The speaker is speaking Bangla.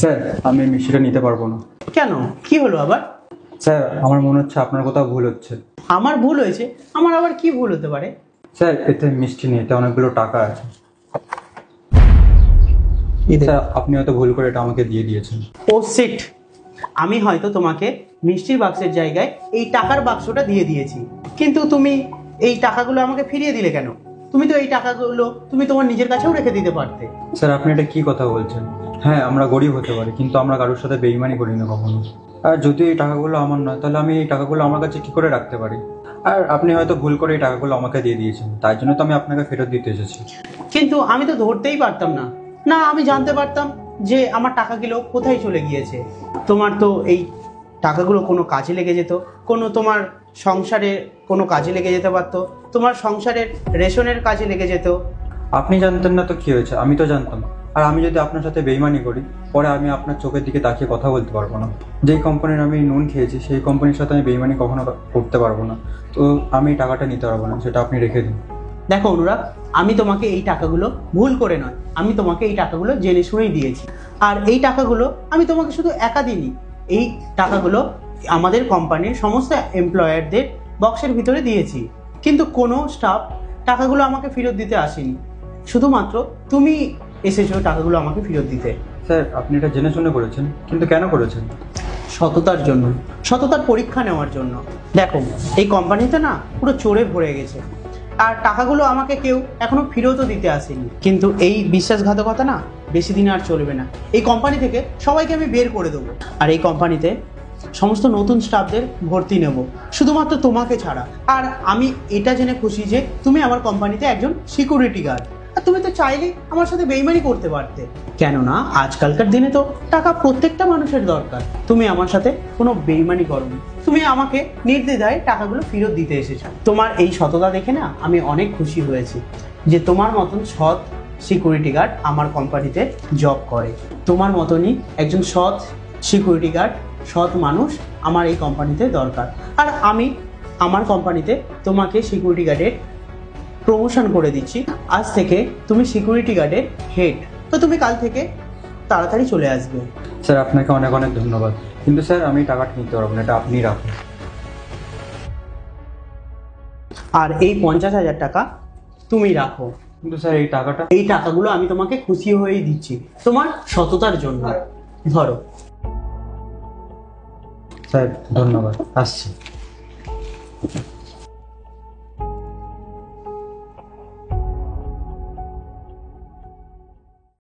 স্যার আমি মিষ্টিটা নিতে পারবো না। কেন, কি হলো আবার? স্যার আমার মনে হচ্ছে আপনার কোথাও ভুল হচ্ছে। আমার ভুল হয়েছে? আমার আবার কি ভুল হতে পারে? স্যার এতে মিষ্টি নেই, এতে অনেকগুলো টাকা আছে। স্যার আপনি হয়তো ভুল করে এটা আমাকে দিয়ে দিয়েছেন। ও সিট, আমি হয়তো তোমাকে মিষ্টির বাক্সের জায়গায় এই টাকার বাক্সটা দিয়ে দিয়েছি, কিন্তু তুমি এই টাকাগুলো আমাকে ফিরিয়ে দিলে কেন? তুমি তো এই টাকাগুলো তুমি তোমার নিজের কাছেও রেখে দিতে পারতে। স্যার আপনি এটা কি কথা বলছেন? হ্যাঁ আমরা গরিব হতে পারি, কিন্তু আমরা কারোর সাথে বেইমানি করি না কখনো। আর যদি এই টাকাগুলো আমার নয়, তাহলে আমি এই টাকাগুলো আমার কাছে কি করে রাখতে পারি? আর আপনি হয়তো ভুল করে এই টাকাগুলো আমাকে দিয়ে দিয়েছেন, তাই জন্য তো আমি আপনাকে ফেরত দিতে এসেছি। কিন্তু আমি তো ধরতেই পারতাম না। না, আমি জানতে পারতাম যে আমার টাকাগুলো কোথায় চলে গিয়েছে। তোমার তো এই টাকাগুলো কোনো কাজে লেগে যেত, কোনো তোমার সংসারে কোনো কাজে লেগে যেতে পারতো, তোমার সংসারের রেশনের কাজে লেগে যেত। আপনি জানতেন না তো কি হয়েছে, আমি তো জানতাম। আর আমি যদি আপনার সাথে বেইমানি করি, পরে আমি আপনার চোখের দিকে তাকিয়ে কথা বলতে পারবো না। যেই কোম্পানির আমি নুন খেয়েছি, সেই কোম্পানির সাথে আমি বেইমানি কখনো করতে পারবো না। তো আমি টাকাটা নিতে পারবো না, সেটা আপনি রেখে দিন। দেখো অনুরাগ, আমি তোমাকে এই টাকাগুলো ভুল করে নয়, আমি তোমাকে এই টাকাগুলো জেনে শুনেই দিয়েছি। আর এই টাকাগুলো আমি তোমাকে শুধু একা দিইনি, এই টাকাগুলো আমাদের কোম্পানির সমস্ত এমপ্লয়ারদের বক্সের ভিতরে দিয়েছি। কিন্তু কোনো স্টাফ টাকাগুলো আমাকে ফেরত দিতে আসেনি, শুধুমাত্র তুমি এসেছো টাকাগুলো আমাকে ফেরত দিতে। স্যার আপনি এটা জেনে শুনে করেছেন, কিন্তু কেন করেছেন? সততার জন্য, সততার পরীক্ষা নেওয়ার জন্য। দেখো, এই কোম্পানিতে না পুরো চোরে ভরে গেছে, আর টাকাগুলো আমাকে কেউ এখনো ফেরতও দিতে আসেনি। কিন্তু এই বিশ্বাসঘাতকতা না বেশি দিন আর চলবে না। এই কোম্পানি থেকে সবাইকে আমি বের করে দেবো, আর এই কোম্পানিতে সমস্ত নতুন স্টাফদের ভর্তি নেব, শুধুমাত্র তোমাকে ছাড়া। আর আমি এটা জেনে খুশি যে তুমি আমার কোম্পানিতে একজন সিকিউরিটি গার্ড। আর তুমি তো চাইলেই আমার সাথে বেইমানি করতে পারতে, কেননা আজকালকার দিনে তো টাকা প্রত্যেকটা মানুষের দরকার। তুমি আমার সাথে কোনো বেইমানি করোনি, তুমি আমাকে নির্দ্বিধায় টাকাগুলো ফেরত দিতে এসেছো। তোমার এই সততা দেখে না আমি অনেক খুশি হয়েছি যে তোমার মতন সৎ সিকিউরিটি গার্ড আমার কোম্পানিতে জব করে। তোমার মতনই একজন সৎ সিকিউরিটি গার্ড, সৎ মানুষ আমার এই কোম্পানিতে দরকার। আর আমি আমার কোম্পানিতে তোমাকে সিকিউরিটি গার্ডের প্রমোশন করে দিচ্ছি। আজ থেকে তুমি সিকিউরিটি গার্ডের হেড। তো তুমি কাল থেকে তাড়াতাড়ি চলে আসবে। স্যার আপনাকে অনেক অনেক ধন্যবাদ, কিন্তু স্যার আমি টাকাটা নিতে পারবো না, এটা আপনিই রাখুন। আর এই 50,000 টাকা তুমি রাখো। কিন্তু স্যার এই টাকাগুলো আমি তোমাকে খুশি হয়েই দিচ্ছি, তোমার সততার জন্য। ধরো। স্যার ধন্যবাদ, আসছি।